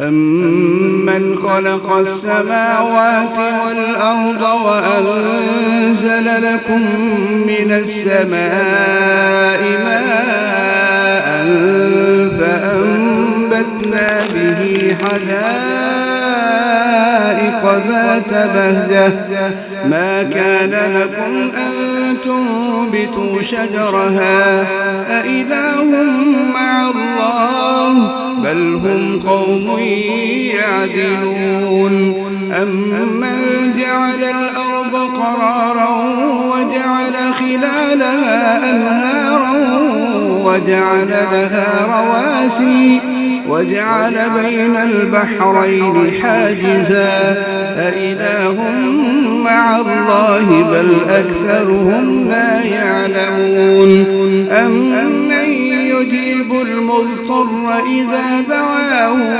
أَمَّنْ خَلَقَ السَّمَاوَاتِ وَالْأَرْضَ وَأَنزَلَ لَكُم مِّنَ السَّمَاءِ مَاءً فَأَنبَتْنَا بِهِ حَدَائِقَ ذَاتَ بَهْجَةٍ مَا كَانَ لَكُمْ أَن تُنبِتُوا شَجَرَهَا أَإِلَٰهٌ مَّعَ اللَّهِ بَلْ هم قوم يعدلون أَمَّنْ جَعَلَ الْأَرْضَ قَرَارًا وَجَعَلَ خِلَالَهَا أَنْهَارًا وَجَعَلَ لَهَا رَوَاسِيَ وَجَعَلَ بَيْنَ الْبَحْرَيْنِ حَاجِزًا أَإِلَٰهٌ مَّعَ اللَّهِ بَلْ أَكْثَرُهُمْ لَا يَعْلَمُونَ أَمَّن يُجِيبُ الْمُضْطَرَّ إِذَا دَعَاهُ